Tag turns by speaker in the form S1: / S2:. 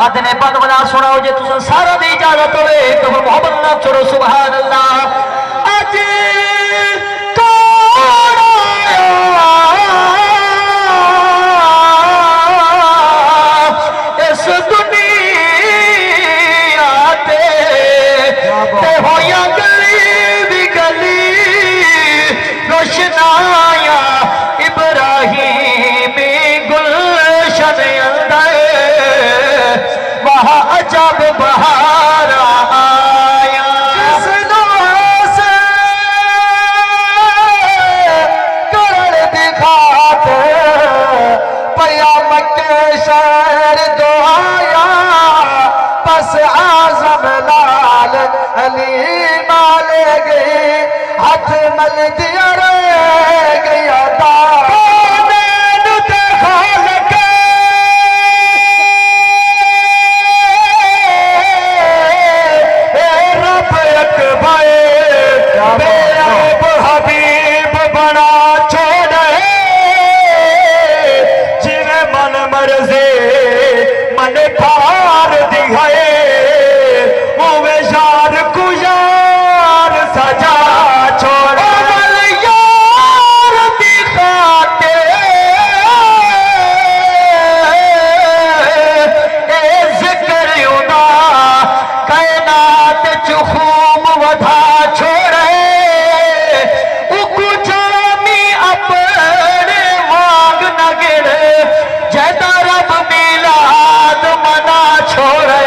S1: آدھنے پاک بنا سناؤ جے تُسن سارا دی اجازت ہوئے تو محبت نہ چھوڑو سبحان اللہ آج کون آیا اس دنیا تے ہویا گلی بھی گلی روشنایا ابراہیمی گلشن اندر وہاں عجب بہار آیا جس سے کرن دکھات پیا مکہ شہر دو آیا پس آزم لال علی مالے گئی ہاتھ مل دیا رہ گیا حبیب بنا چھوڑے جنہیں من مرضے من پار دکھائے وہ یار کو یار سجا چھوڑے یار دکھاتے اے ذکر یونا کائنات چخوم ودھا چھوڑے رب میلاد منا چھوڑے